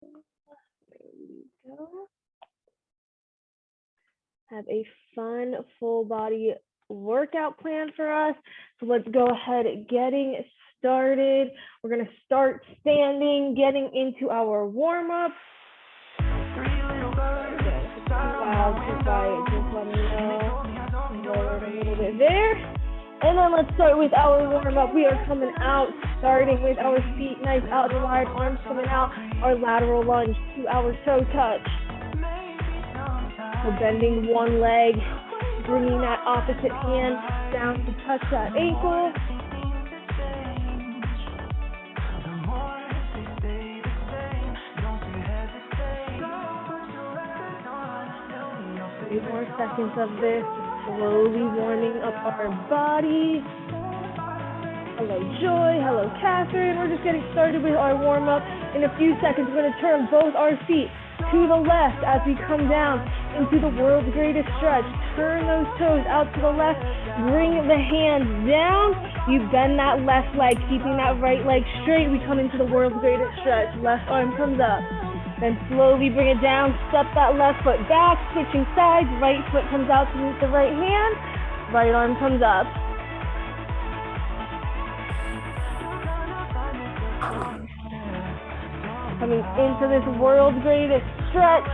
There we go. Have a fun full body workout plan for us. So let's go ahead getting started. We're going to start standing, getting into our warm up. Just let me know. Lower it a little bit there. And then let's start with our warm up. We are coming out, starting with our feet nice out and wide, arms coming out, our lateral lunge to our toe touch. So bending one leg, bringing that opposite hand down to touch that ankle. 3 more seconds of this, slowly warming up our body. Hello, Joy. Hello, Catherine. We're just getting started with our warm-up. In a few seconds, we're going to turn both our feet to the left as we come down into the world's greatest stretch. Turn those toes out to the left. Bring the hands down. You bend that left leg, keeping that right leg straight. We come into the world's greatest stretch. Left arm comes up. Then slowly bring it down. Step that left foot back, switching sides. Right foot comes out to meet the right hand. Right arm comes up. Coming into this world's greatest stretch.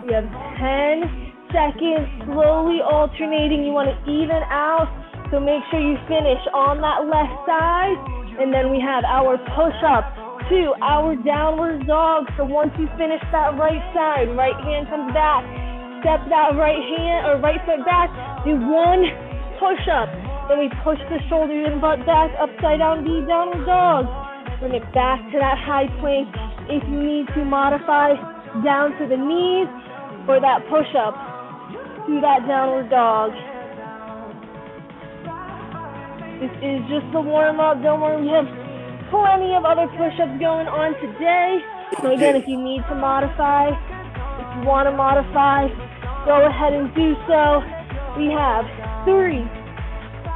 We have 10 seconds, slowly alternating. You want to even out, so make sure you finish on that left side. And then we have our push-up to our downward dog. So once you finish that right side, right hand comes back. Step that right hand or right foot back. Do 1 push-up. Then we push the shoulders and butt back, upside down V, downward dog. Bring it back to that high plank. If you need to modify down to the knees or that push-up to that downward dog. This is just the warm-up. Don't worry, we have plenty of other push-ups going on today. So again, if you need to modify, if you want to modify, go ahead and do so. We have 3,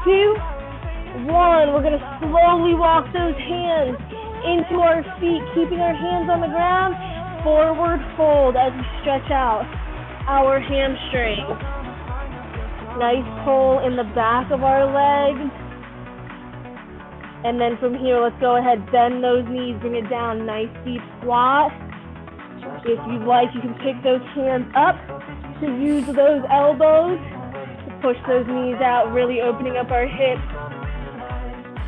2, 1. We're going to slowly walk those hands into our feet, keeping our hands on the ground. Forward fold as we stretch out our hamstrings. Nice pull in the back of our legs. And then from here, let's go ahead, bend those knees, bring it down, nice deep squat. If you'd like, you can pick those hands up to use those elbows to push those knees out, really opening up our hips.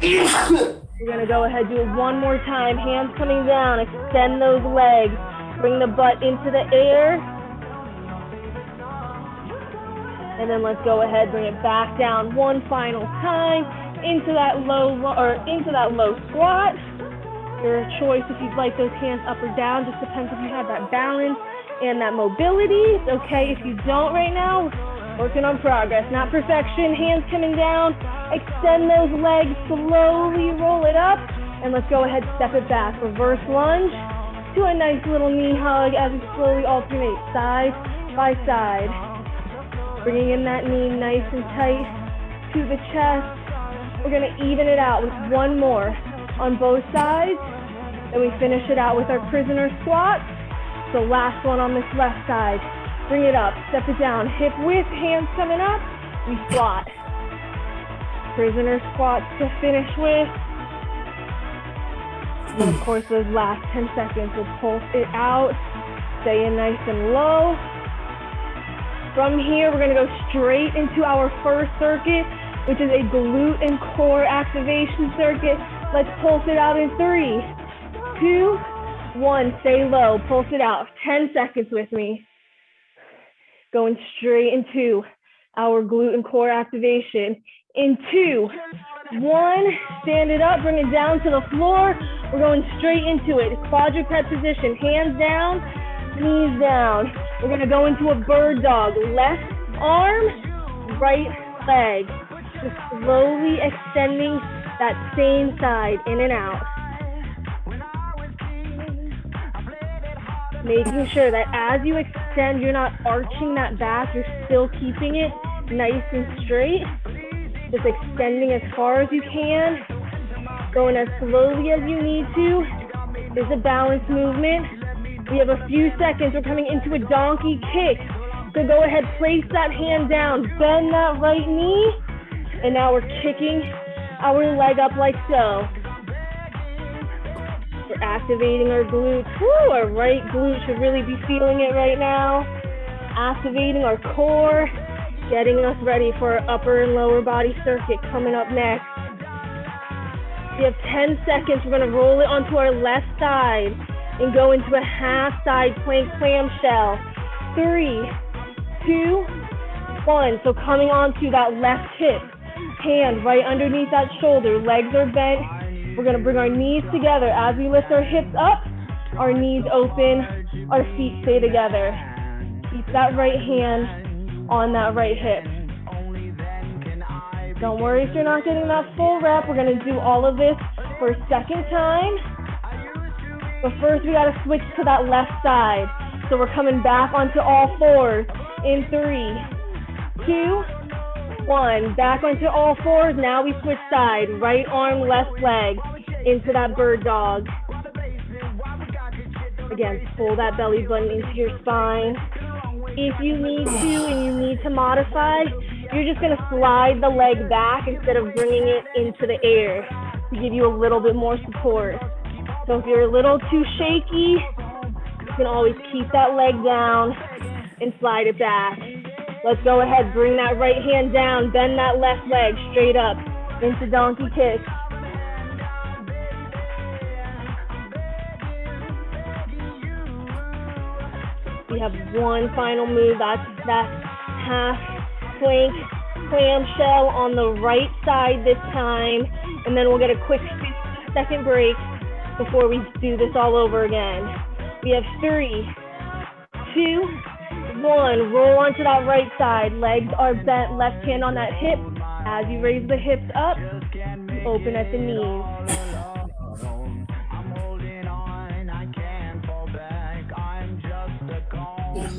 We're gonna go ahead, do it one more time, hands coming down, extend those legs, bring the butt into the air. And then let's go ahead, bring it back down one final time. Into that low squat. Your choice if you'd like those hands up or down, just depends if you have that balance and that mobility. It's okay if you don't right now. Working on progress, not perfection. Hands coming down, extend those legs, slowly roll it up, and let's go ahead, step it back. Reverse lunge to a nice little knee hug as we slowly alternate side by side. Bringing in that knee nice and tight to the chest. We're gonna even it out with one more on both sides. Then we finish it out with our prisoner squat. So last one on this left side. Bring it up, step it down, hip width, hands coming up, we squat. Prisoner squats to finish with. And of course, those last 10 seconds, we'll pulse it out, staying nice and low. From here, we're gonna go straight into our first circuit, which is a glute and core activation circuit. Let's pulse it out in 3, 2, 1. Stay low, pulse it out. 10 seconds with me. Going straight into our glute and core activation. In 2, 1, stand it up, bring it down to the floor. We're going straight into it. Quadruped position, hands down, knees down. We're gonna go into a bird dog. Left arm, right leg. Just slowly extending that same side in and out. Making sure that as you extend, you're not arching that back, you're still keeping it nice and straight. Just extending as far as you can, going as slowly as you need to. This is a balance movement. We have a few seconds. We're coming into a donkey kick. So go ahead, place that hand down, bend that right knee, and now we're kicking our leg up like so. We're activating our glutes. Woo, our right glute should really be feeling it right now. Activating our core, getting us ready for our upper and lower body circuit coming up next. We have 10 seconds. We're gonna roll it onto our left side and go into a half side plank clamshell. 3, 2, 1. So coming onto that left hip, hand right underneath that shoulder, legs are bent. We're gonna bring our knees together. As we lift our hips up, our knees open, our feet stay together. Keep that right hand on that right hip. Don't worry if you're not getting that full rep. We're gonna do all of this for a second time. But first we gotta switch to that left side. So we're coming back onto all fours in 3, 2, 1. Back onto all fours. Now we switch side. Right arm, left leg into that bird dog. Again, pull that belly button into your spine. If you need to and you need to modify, you're just gonna slide the leg back instead of bringing it into the air to give you a little bit more support. So if you're a little too shaky, you can always keep that leg down and slide it back. Let's go ahead, bring that right hand down, bend that left leg straight up into donkey kick. We have one final move, that's that half plank clamshell on the right side this time, and then we'll get a quick 15-second break before we do this all over again. We have 3, 2, 1. Roll onto that right side. Legs are bent, left hand on that hip. As you raise the hips up, open at the knees.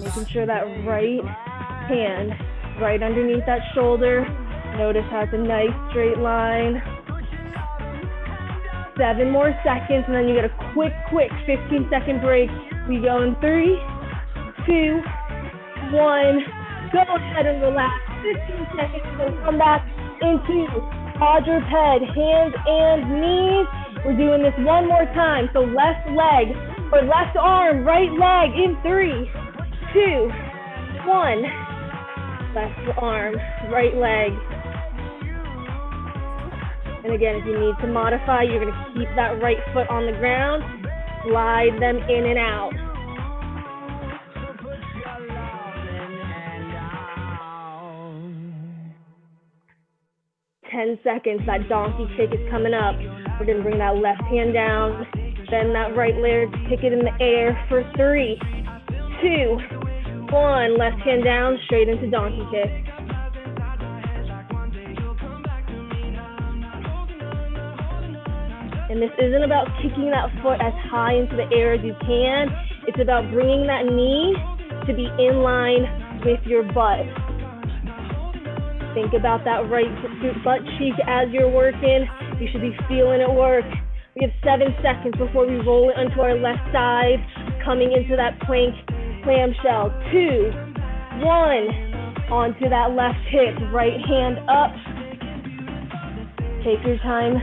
Making sure that right hand right underneath that shoulder. Notice how it's a nice straight line. 7 more seconds, and then you get a quick 15-second break. We go in 3, 2, 1. Go ahead and relax. 15 seconds. So come back into quadruped, hands and knees. We're doing this one more time. So left leg or left arm, right leg in 3, 2, 1. Left arm, right leg. And again, if you need to modify, you're going to keep that right foot on the ground, slide them in and out. 10 seconds, that donkey kick is coming up. We're going to bring that left hand down, bend that right leg, kick it in the air for 3, 2, 1. Left hand down, straight into donkey kick. And this isn't about kicking that foot as high into the air as you can. It's about bringing that knee to be in line with your butt. Think about that right butt cheek as you're working. You should be feeling it work. We have 7 seconds before we roll it onto our left side, coming into that plank clamshell. 2, 1. Onto that left hip, right hand up. Take your time.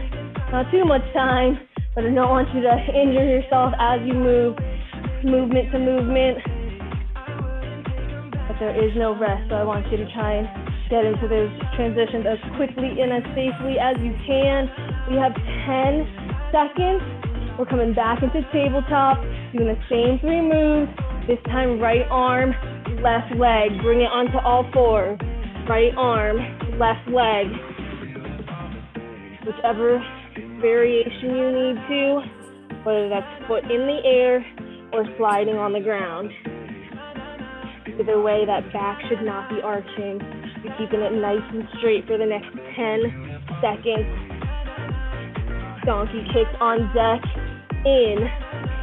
Not too much time, but I don't want you to injure yourself as you move, movement to movement. But there is no rest, so I want you to try and get into those transitions as quickly and as safely as you can. We have 10 seconds. We're coming back into tabletop, doing the same 3 moves. This time, right arm, left leg. Bring it onto all 4. Right arm, left leg. Whichever variation you need to, whether that's foot in the air or sliding on the ground. Either way, that back should not be arching. You're keeping it nice and straight for the next 10 seconds. Donkey kick on deck in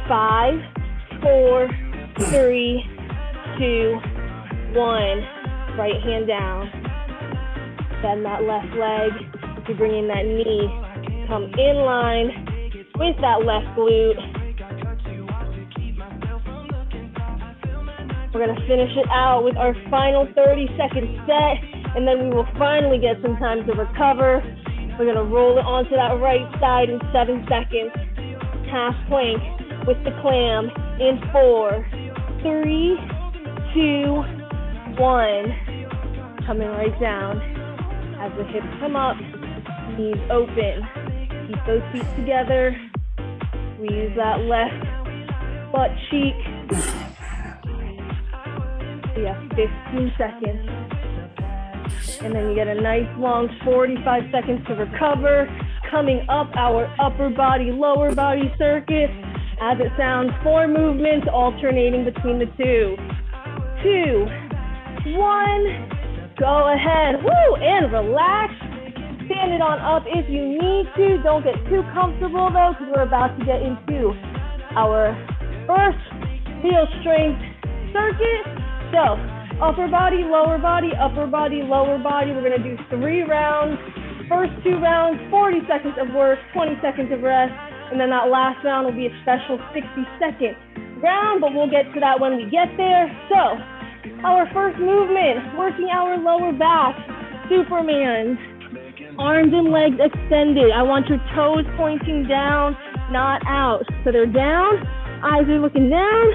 5, 4, 3, 2, 1. Right hand down. Bend that left leg. You're bringing that knee. Come in line with that left glute. We're gonna finish it out with our final 30-second set, and then we will finally get some time to recover. We're gonna roll it onto that right side in 7 seconds. Half plank with the clam in 4, 3, 2, 1. Coming right down. As the hips come up, knees open. Keep those feet together. Squeeze that left butt cheek. We have 15 seconds. And then you get a nice long 45 seconds to recover. Coming up, our upper body, lower body circuit. As it sounds, 4 movements alternating between the 2. 2, 1. Go ahead, woo, and relax. Stand it on up if you need to. Don't get too comfortable though, because we're about to get into our first heel strength circuit. So, upper body, lower body, upper body, lower body. We're gonna do 3 rounds. First 2 rounds, 40 seconds of work, 20 seconds of rest, and then that last round will be a special 60-second round, but we'll get to that when we get there. So, our first movement, working our lower back, Superman. Arms and legs extended. I want your toes pointing down, not out. So they're down, eyes are looking down,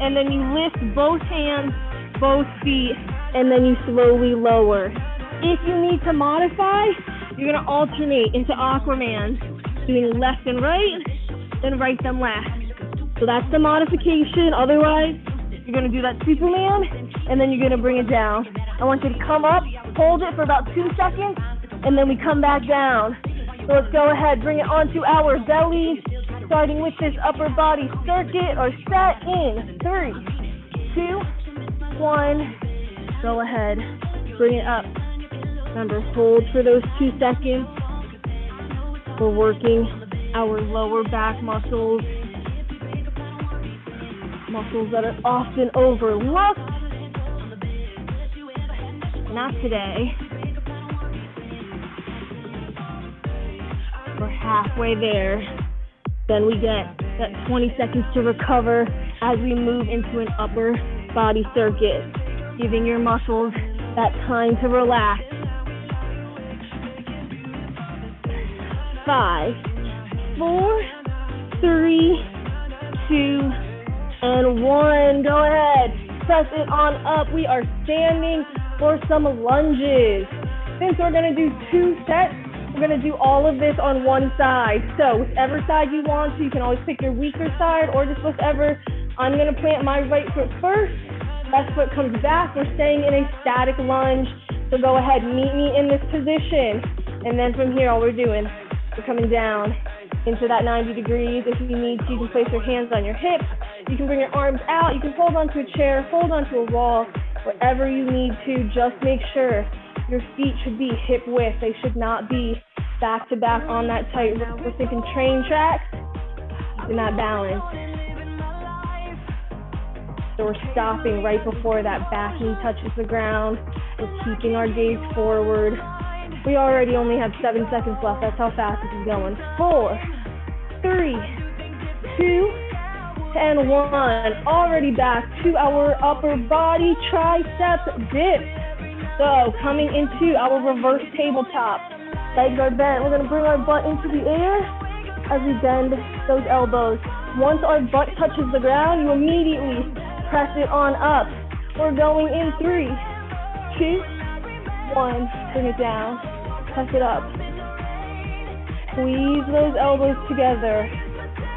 and then you lift both hands, both feet, and then you slowly lower. If you need to modify, you're gonna alternate into Aquaman, doing left and right, then right then left. So that's the modification. Otherwise, you're gonna do that Superman, and then you're gonna bring it down. I want you to come up, hold it for about 2 seconds, and then we come back down. So let's go ahead, bring it onto our bellies, starting with this upper body circuit or set in 3, 2, 1. Go ahead, bring it up. Remember, hold for those 2 seconds. We're working our lower back muscles that are often overlooked. Not today. We're halfway there. Then we get that 20 seconds to recover as we move into an upper body circuit, giving your muscles that time to relax. 5, 4, 3, 2, and 1. Go ahead, press it on up. We are standing for some lunges. Since we're gonna do 2 sets, we're gonna do all of this on one side. So whichever side you want to, you can always pick your weaker side or just whichever. I'm gonna plant my right foot first. Left foot comes back. We're staying in a static lunge. So go ahead, meet me in this position. And then from here, all we're doing, we're coming down into that 90 degrees. If you need to, you can place your hands on your hips. You can bring your arms out. You can hold onto a chair, hold onto a wall, whatever you need to. Just make sure your feet should be hip width. They should not be back to back on that tight rope. We're thinking train tracks in that balance. So we're stopping right before that back knee touches the ground. We're keeping our gaze forward. We already only have 7 seconds left. That's how fast this is going. 4, 3, 2, and 1. Already back to our upper body tricep dip. So coming into our reverse tabletop. Legs are bent. We're gonna bring our butt into the air as we bend those elbows. Once our butt touches the ground, you immediately press it on up. We're going in 3, 2, 1. Bring it down. Press it up. Squeeze those elbows together.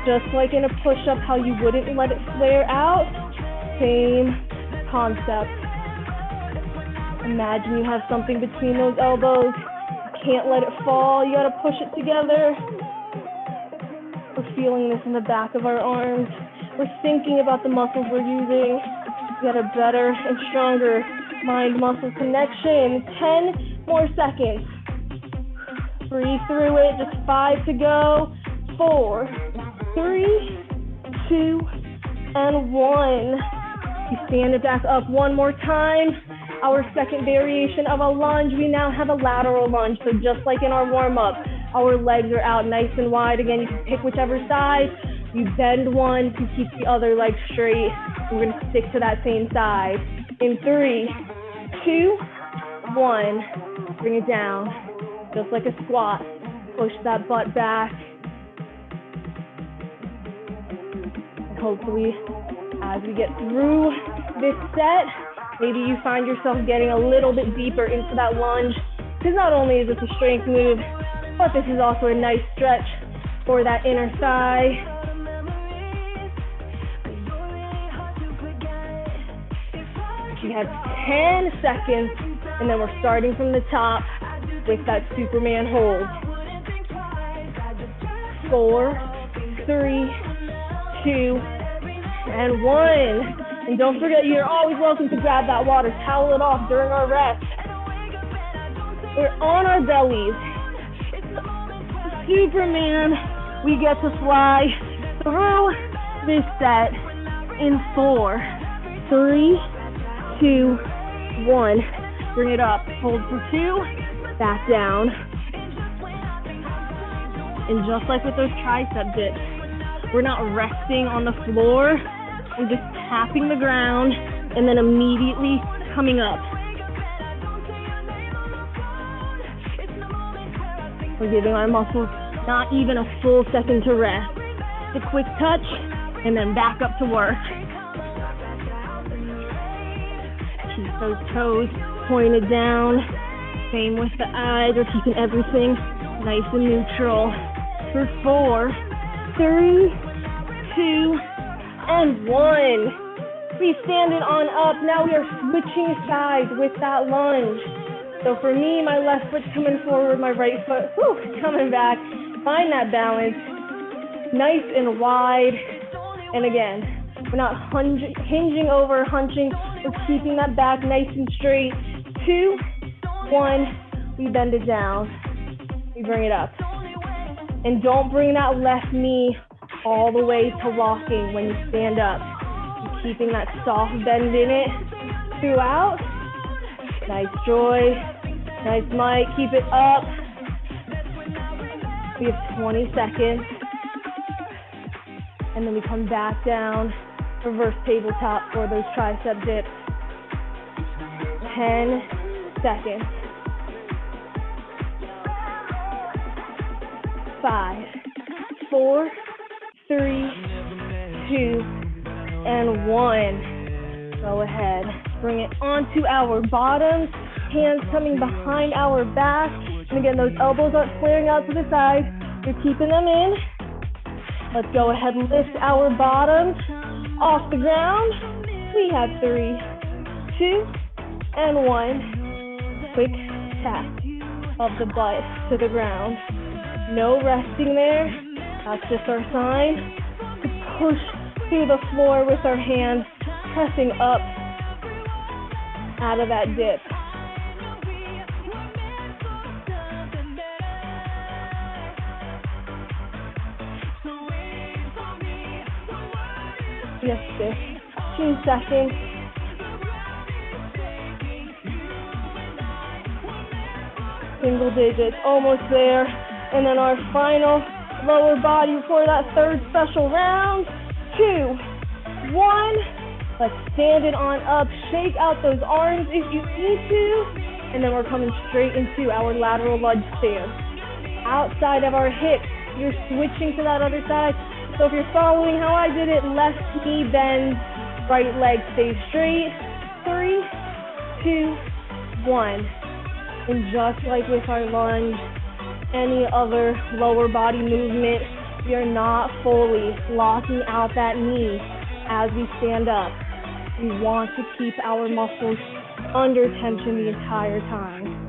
Just like in a push-up, how you wouldn't let it flare out. Same concept. Imagine you have something between those elbows. You can't let it fall. You gotta push it together. We're feeling this in the back of our arms. We're thinking about the muscles we're using to get a better and stronger mind-muscle connection. 10 more seconds. Breathe through it, just 5 to go. 4, 3, 2, and 1. You stand it back up one more time. Our second variation of a lunge, we now have a lateral lunge. So just like in our warm-up, our legs are out nice and wide. Again, you can pick whichever side. You bend one to keep the other leg straight. We're gonna stick to that same side. In 3, 2, 1, bring it down. Just like a squat, push that butt back. And hopefully, as we get through this set, maybe you find yourself getting a little bit deeper into that lunge, because not only is this a strength move, but this is also a nice stretch for that inner thigh. We have 10 seconds, and then we're starting from the top with that Superman hold. 4, 3, 2, and 1. And don't forget, you're always welcome to grab that water, towel it off during our rest. We're on our bellies. Superman, we get to fly through this set in 4, 3, 2, 1. Bring it up, hold for 2, back down. And just like with those tricep dips, we're not resting on the floor. We're just tapping the ground and then immediately coming up. We're giving our muscles not even a full second to rest. Just a quick touch and then back up to work. Keep those toes pointed down. Same with the eyes. We're keeping everything nice and neutral. For 4, 3, 2, and 1. We stand it on up. Now we are switching sides with that lunge. So for me, my left foot's coming forward, my right foot coming back. Find that balance, nice and wide. And again, we're not hinging over, hunching. We're keeping that back nice and straight. 2, 1, we bend it down. We bring it up. And don't bring that left knee all the way to locking when you stand up. You're keeping that soft bend in it throughout. Nice, Joy. Nice, Mike. Keep it up. We have 20 seconds. And then we come back down. Reverse tabletop for those tricep dips. 10 seconds. 5, 4, 3, 2, and 1. Go ahead. Bring it onto our bottoms. Hands coming behind our back. And again, those elbows aren't flaring out to the side. You're keeping them in. Let's go ahead and lift our bottoms off the ground. We have 3, 2, and 1. Quick tap of the butt to the ground. No resting there. That's just our sign to push through the floor with our hands, pressing up out of that dip. Just 15 seconds. Single digits, almost there. And then our final lower body for that third special round. 2, 1. Let's stand it on up. Shake out those arms if you need to. And then we're coming straight into our lateral lunge stance. Outside of our hips, you're switching to that other side. So if you're following how I did it, left knee bends, right leg stays straight. 3, 2, 1. And just like with our lunge, any other lower body movement, we are not fully locking out that knee as we stand up. We want to keep our muscles under tension the entire time.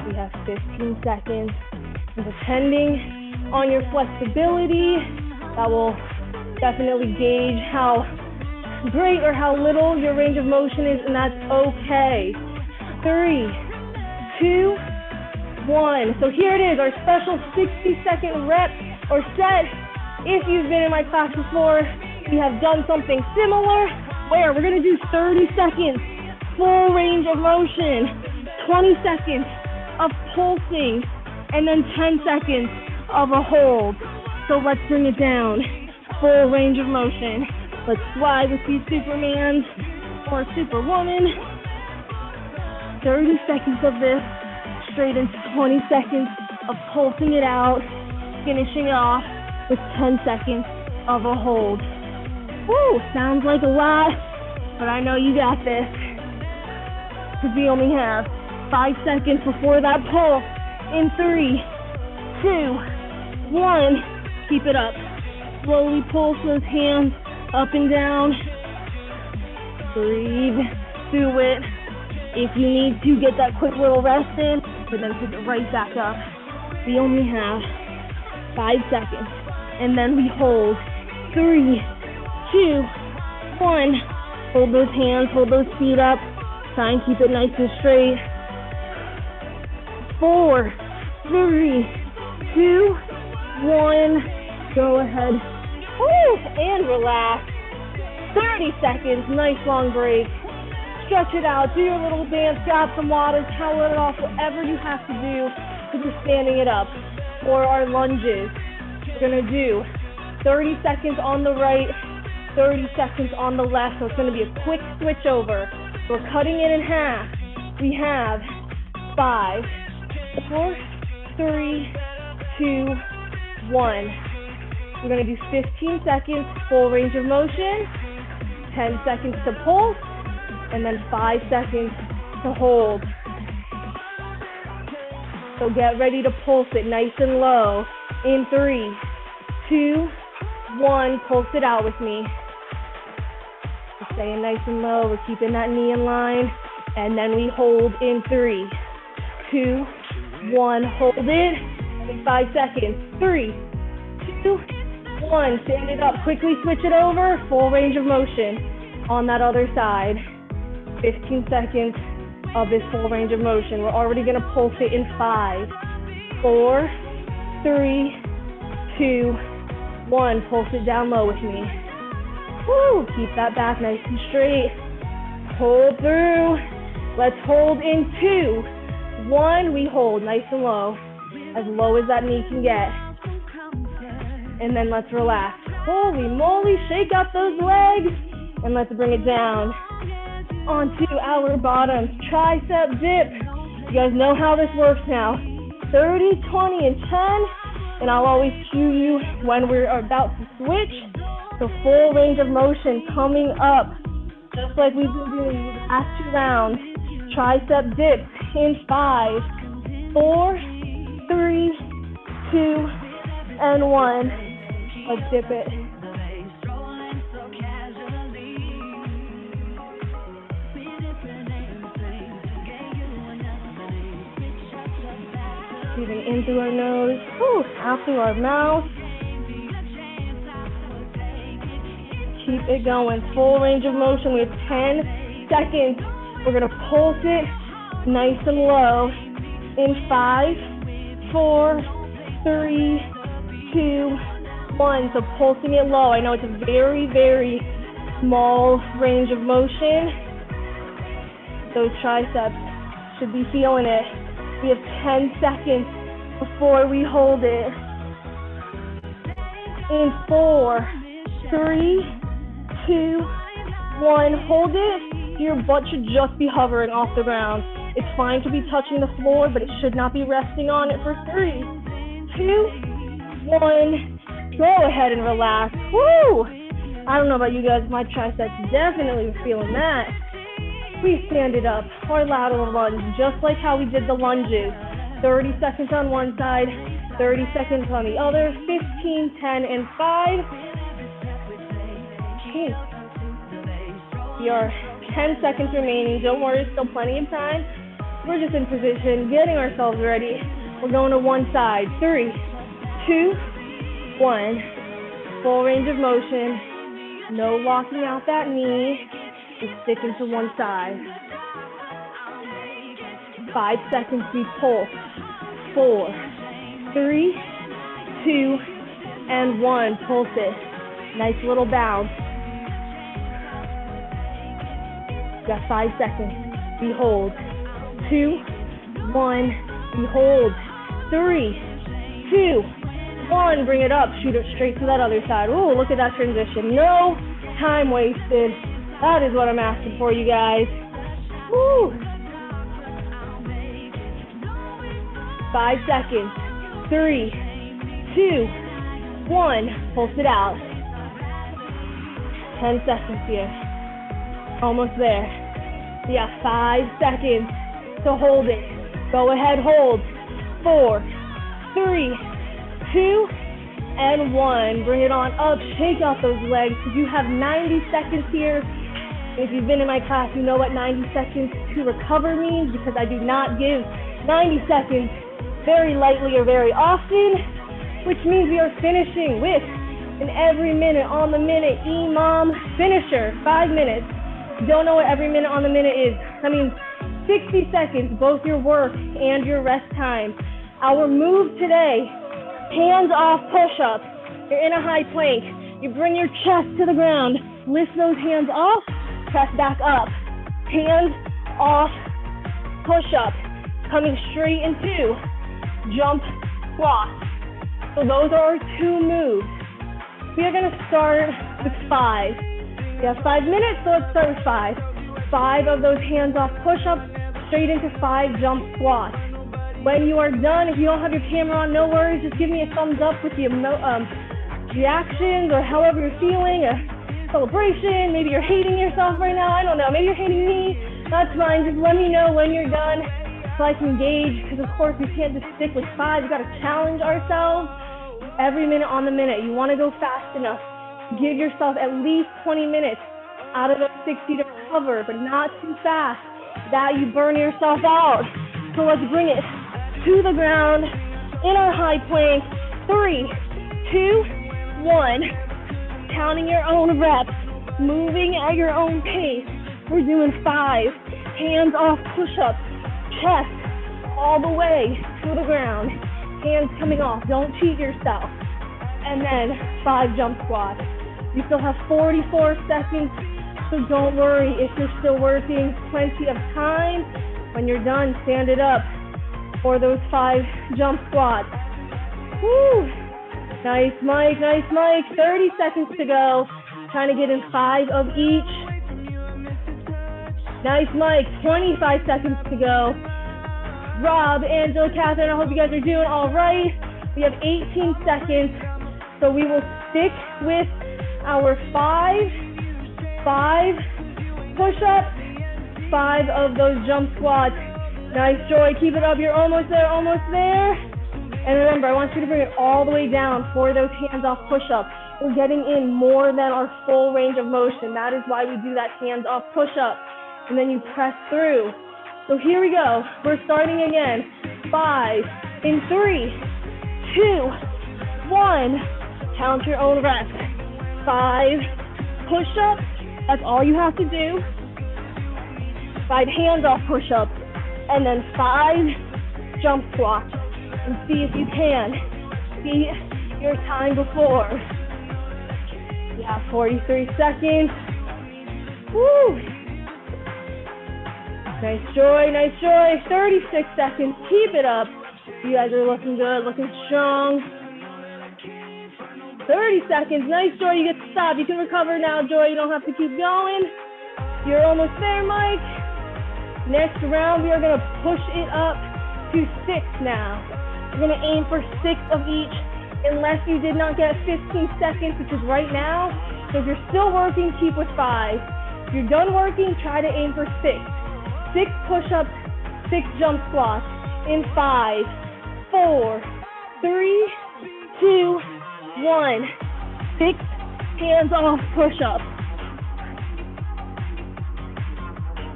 We have 15 seconds. And depending on your flexibility, that will definitely gauge how great or how little your range of motion is, and that's okay. 3, 2, 1. So here it is, our special 60-second rep or set. If you've been in my class before, we have done something similar where we're gonna do 30 seconds full range of motion, 20 seconds of pulsing, and then 10 seconds of a hold. So let's bring it down. Full range of motion. Let's fly with these Supermans or Superwoman. 30 seconds of this, straight into 20 seconds of pulsing it out, finishing it off with 10 seconds of a hold. Woo, sounds like a lot, but I know you got this. Because we only have 5 seconds before that pull. In 3, 2, 1, keep it up. Slowly pulse those hands up and down. Breathe through it. If you need to, get that quick little rest in, but then pick it right back up. We only have 5 seconds, and then we hold. 3, 2, 1. Hold those hands, hold those feet up. Try and keep it nice and straight. 4, 3, 2, 1. Go ahead. Woo, and relax. 30 seconds, nice long break. Stretch it out, do your little dance, grab some water, towel it off, whatever you have to do to just standing it up. For our lunges, we're gonna do 30 seconds on the right, 30 seconds on the left, so it's gonna be a quick switch over. So we're cutting it in half. We have 5, 4, 3, 2, 1. We're gonna do 15 seconds, full range of motion, 10 seconds to pulse, and then 5 seconds to hold. So get ready to pulse it nice and low. In 3, 2, 1, pulse it out with me. We're staying nice and low, we're keeping that knee in line, and then we hold in 3, 2, 1, hold it, in 5 seconds. 3, 2, 1, stand it up, quickly switch it over, full range of motion on that other side. 15 seconds of this full range of motion. We're already gonna pulse it in 5, 4, 3, 2, 1. Pulse it down low with me. Woo, keep that back nice and straight. Hold through. Let's hold in 2, 1. We hold nice and low as that knee can get. And then let's relax. Holy moly, shake out those legs, and let's bring it down. Onto our bottoms, tricep dip. You guys know how this works now. 30, 20, and 10. And I'll always cue you when we're about to switch. So full range of motion coming up, just like we've been doing the last 2 rounds. Tricep dip in 5, 4, 3, 2, and 1. Let's dip it. Breathing in through our nose, out through our mouth. Keep it going. Full range of motion. We have 10 seconds. We're going to pulse it nice and low. In 5, 4, 3, 2, 1. So pulsing it low. I know it's a very, very small range of motion. Those triceps should be feeling it. We have 10 seconds before we hold it. In 4, 3, 2, 1, hold it. Your butt should just be hovering off the ground. It's fine to be touching the floor, but it should not be resting on it for 3, 2, 1. Go ahead and relax. Woo! I don't know about you guys, my triceps definitely feeling that. We stand it up, our lateral lunge, just like how we did the lunges. 30 seconds on one side, 30 seconds on the other, 15, 10, and 5. Okay. We are 10 seconds remaining. Don't worry, still plenty of time. We're just in position, getting ourselves ready. We're going to one side. 3, 2, 1. Full range of motion. No locking out that knee. Just sticking to one side. 5 seconds, we pulse. 4, 3, 2, and 1. Pulse it. Nice little bounce. You got 5 seconds. Behold. 2, 1. Behold. 3, 2, 1. Bring it up. Shoot it straight to that other side. Ooh, look at that transition. No time wasted. That is what I'm asking for, you guys. Woo. 5 seconds. 3, 2, 1. Pulse it out. 10 seconds here. Almost there. Yeah, 5 seconds to hold it. Go ahead, hold. 4, 3, 2, and 1. Bring it on up. Shake out those legs because you have 90 seconds here. If you've been in my class, you know what 90 seconds to recover means, because I do not give 90 seconds very lightly or very often, which means we are finishing with an every minute on the minute EMOM finisher, 5 minutes. If you don't know what every minute on the minute is, that means 60 seconds, both your work and your rest time. Our move today, hands off push-up. You're in a high plank. You bring your chest to the ground, lift those hands off, press back up. Hands off push-up, coming straight into jump squat. So those are our 2 moves. We are going to start with 5. We have 5 minutes, so let's start with 5. 5 of those hands off push-ups straight into 5 jump squats. When you are done, if you don't have your camera on, no worries. Just give me a thumbs up with the reactions or however you're feeling, a celebration. Maybe you're hating yourself right now. I don't know. Maybe you're hating me. That's fine. Just let me know when you're done so I can gauge, because of course we can't just stick with 5. We got to challenge ourselves every minute on the minute. You want to go fast enough. Give yourself at least 20 minutes out of those 60 to recover, but not too fast that you burn yourself out. So let's bring it to the ground in our high plank. 3, 2, 1. Counting your own reps, moving at your own pace. We're doing 5 hands off push-ups, chest all the way to the ground. Hands coming off, don't cheat yourself. And then 5 jump squats. You still have 44 seconds, so don't worry if you're still working. Plenty of time. When you're done, stand it up for those 5 jump squats. Woo! Nice, Mike, nice, Mike. 30 seconds to go. Trying to get in 5 of each. Nice, Mike. 25 seconds to go. Rob, Angela, Catherine, I hope you guys are doing all right. We have 18 seconds, so we will stick with our 5 push-ups, 5 of those jump squats. Nice, Joy. Keep it up. You're almost there, almost there. And remember, I want you to bring it all the way down for those hands-off push-ups. We're getting in more than our full range of motion. That is why we do that hands-off push-up. And then you press through. So here we go. We're starting again. 5, in 3, 2, 1. Count your own reps. 5 push-ups. That's all you have to do. 5 hands-off push-ups. And then 5 jump squats. And see if you can beat your time before. You have 43 seconds. Woo! Nice, Joy, nice, Joy. 36 seconds. Keep it up. You guys are looking good, looking strong. 30 seconds. Nice, Joy. You get to stop. You can recover now, Joy. You don't have to keep going. You're almost there, Mike. Next round, we are going to push it up to 6 now. We're going to aim for 6 of each, unless you did not get 15 seconds, which is right now. So if you're still working, keep with 5. If you're done working, try to aim for 6. 6 push-ups, 6 jump squats in 5, 4, 3, 2, 1. 6 hands-off push-ups.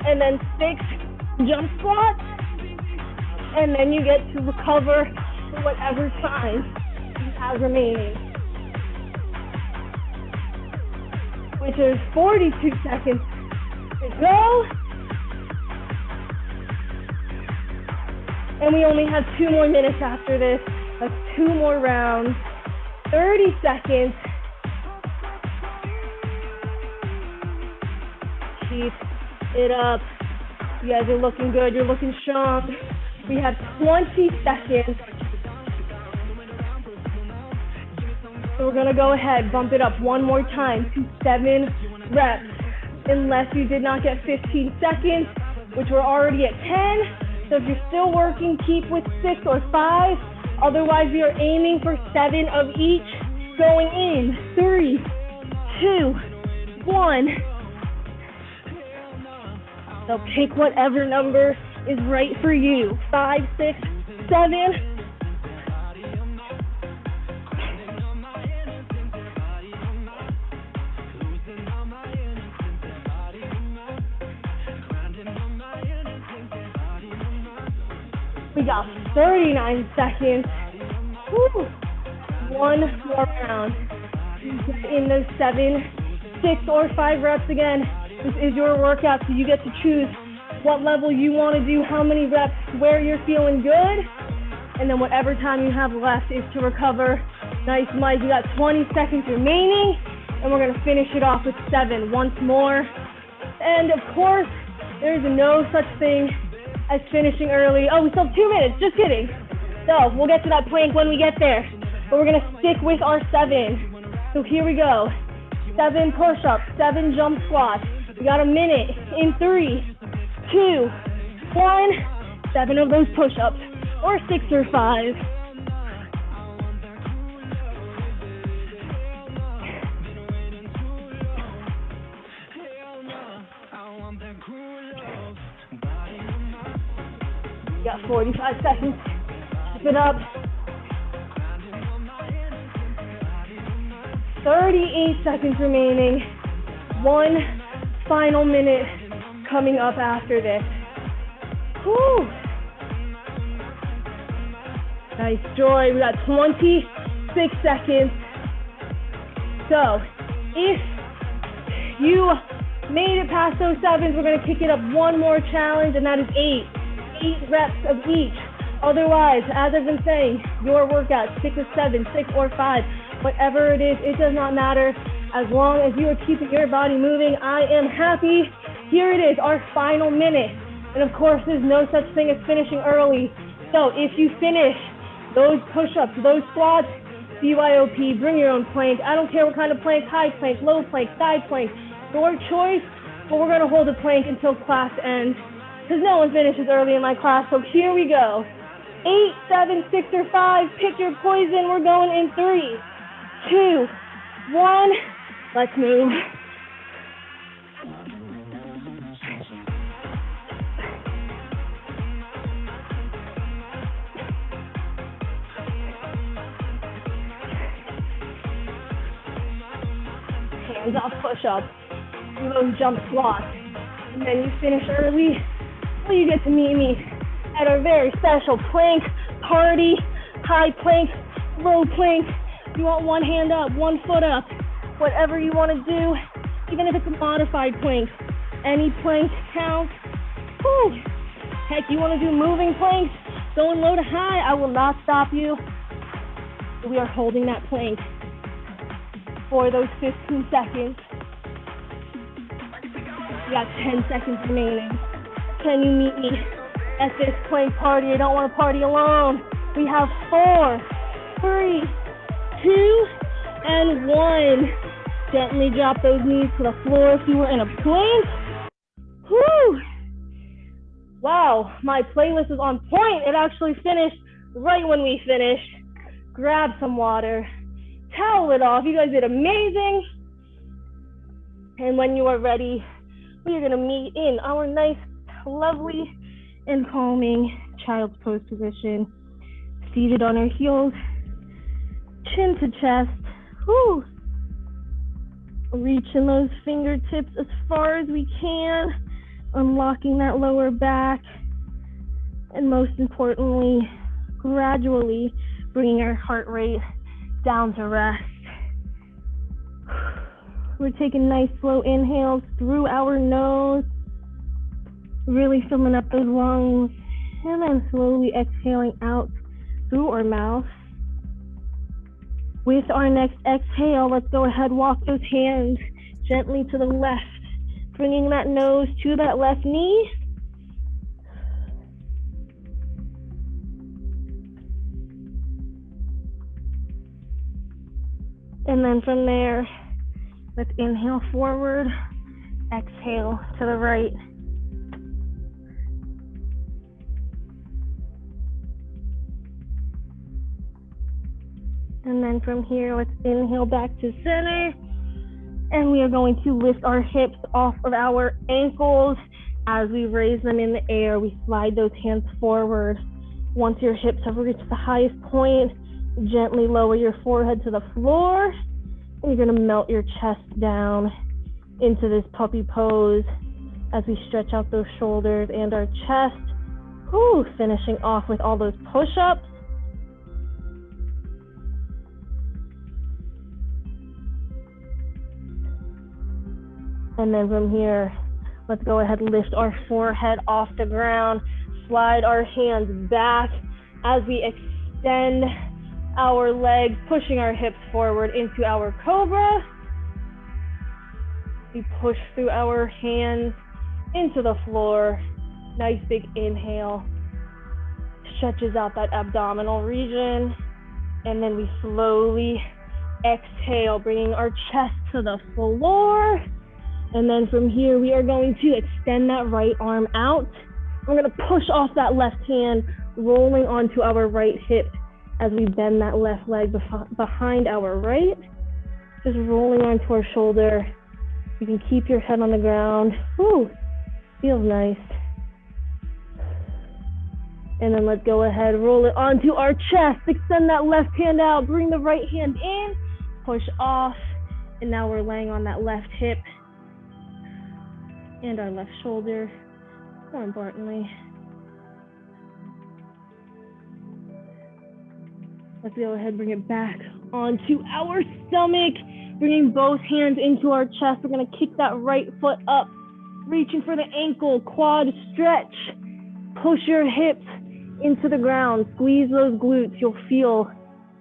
And then 6 jump squats. And then you get to recover for whatever time you have remaining, which is 42 seconds to go. And we only have 2 more minutes after this. That's 2 more rounds. 30 seconds. Keep it up. You guys are looking good. You're looking strong. We have 20 seconds. So we're going to go ahead, bump it up one more time to 7 reps. Unless you did not get 15 seconds, which we're already at 10. So if you're still working, keep with 6 or 5. Otherwise, we are aiming for 7 of each. Going in, 3, 2, 1. So pick whatever number is right for you. 5, 6, 7. We got 39 seconds. Woo. One more round. Get in those 7, 6, or 5 reps again. This is your workout, so you get to choose what level you want to do, how many reps, where you're feeling good, and then whatever time you have left is to recover. Nice, Mike. We got 20 seconds remaining, and we're going to finish it off with 7 once more. And of course, there's no such thing as finishing early. Oh, we still have 2 minutes. Just kidding. So we'll get to that plank when we get there, but we're going to stick with our 7. So here we go. 7 push-ups, 7 jump squats. We got a minute in 3, 2, 1. 7 of those push-ups, or 6 or 5. We got 45 seconds. Keep it up. 38 seconds remaining. 1 final minute coming up after this. Whew. Nice, Joy. We got 26 seconds. So if you made it past those 7s, we're going to kick it up one more challenge, and that is 8 reps of each. Otherwise, as I've been saying, your workout, stick with 7, 6, or 5, whatever it is, it does not matter. As long as you are keeping your body moving, I am happy. Here it is, our final minute. And of course, there's no such thing as finishing early. So if you finish those push-ups, those squats, BYOP, bring your own plank. I don't care what kind of plank, high plank, low plank, side plank, your choice, but we're gonna hold the plank until class ends, because no one finishes early in my class. So here we go. 8, 7, 6, or 5, pick your poison. We're going in 3, 2, 1. Let's move. Hands off push-ups. Do those jump squats. And then you finish early. Well, you get to meet me at our very special plank party. High plank, low plank. You want one hand up, one foot up. Whatever you want to do, even if it's a modified plank. Any plank counts. Whew. Heck, you want to do moving planks, going low to high, I will not stop you. We are holding that plank for those 15 seconds. We got 10 seconds remaining. Can you meet me at this plank party? I don't want to party alone. We have 4, 3, 2, and 1. Gently drop those knees to the floor if you were in a plank. Whew. Wow, my playlist is on point. It actually finished right when we finished. Grab some water, towel it off. You guys did amazing. And when you are ready, we are gonna meet in our nice, lovely, and calming child's pose position. Seated on our heels, chin to chest. Whew. Reaching those fingertips as far as we can, unlocking that lower back, and most importantly, gradually bringing our heart rate down to rest. We're taking nice slow inhales through our nose, really filling up those lungs, and then slowly exhaling out through our mouth. With our next exhale, let's go ahead, walk those hands gently to the left, Bringing that nose to that left knee. And then from there, let's inhale forward, exhale to the right. And then from here, let's inhale back to center. And we are going to lift our hips off of our ankles. As we raise them in the air, we slide those hands forward. Once your hips have reached the highest point, gently lower your forehead to the floor. And you're gonna melt your chest down into this puppy pose as we stretch out those shoulders and our chest. Whew, finishing off with all those push-ups. And then from here, let's go ahead and lift our forehead off the ground, slide our hands back as we extend our legs, pushing our hips forward into our cobra. We push through our hands into the floor. Nice big inhale. Stretches out that abdominal region. And then we slowly exhale, bringing our chest to the floor. And then from here, we are going to extend that right arm out. We're going to push off that left hand, rolling onto our right hip as we bend that left leg behind our right. Just rolling onto our shoulder. You can keep your head on the ground. Whew, feels nice. And then let's go ahead, roll it onto our chest. Extend that left hand out, bring the right hand in, push off. And now we're laying on that left hip and our left shoulder, more importantly. Let's go ahead and bring it back onto our stomach, bringing both hands into our chest. We're gonna kick that right foot up, reaching for the ankle, quad stretch. Push your hips into the ground, squeeze those glutes. You'll feel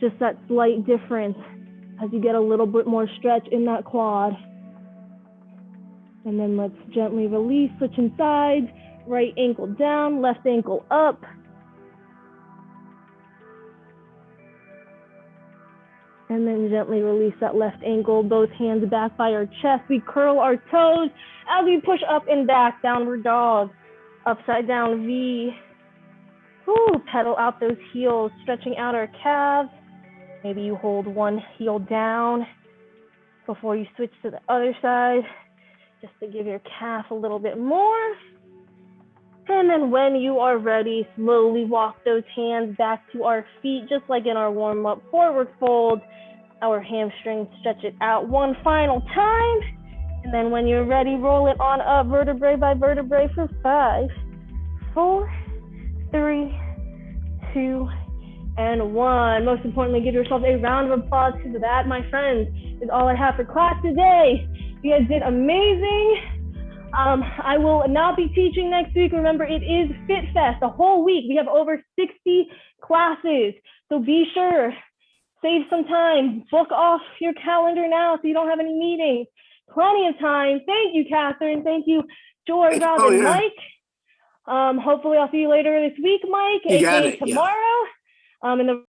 just that slight difference as you get a little bit more stretch in that quad. And then let's gently release, switching sides, right ankle down, left ankle up. And then gently release that left ankle, both hands back by our chest. We curl our toes as we push up and back, downward dog, upside down V. Woo, pedal out those heels, stretching out our calves. Maybe you hold one heel down before you switch to the other side, just to give your calf a little bit more. And then when you are ready, slowly walk those hands back to our feet, just like in our warm-up forward fold. Our hamstrings, stretch it out one final time. And then when you're ready, roll it on up vertebrae by vertebrae for 5, 4, 3, 2, and 1. Most importantly, give yourself a round of applause, because that, my friends, is all I have for class today. You guys did amazing. I will not be teaching next week. Remember, it is Fit Fest, a whole week. We have over 60 classes. So be sure, save some time, book off your calendar now so you don't have any meetings. Plenty of time. Thank you, Catherine. Thank you, George, Rob, and Mike. Hopefully I'll see you later this week, Mike, aka tomorrow. In the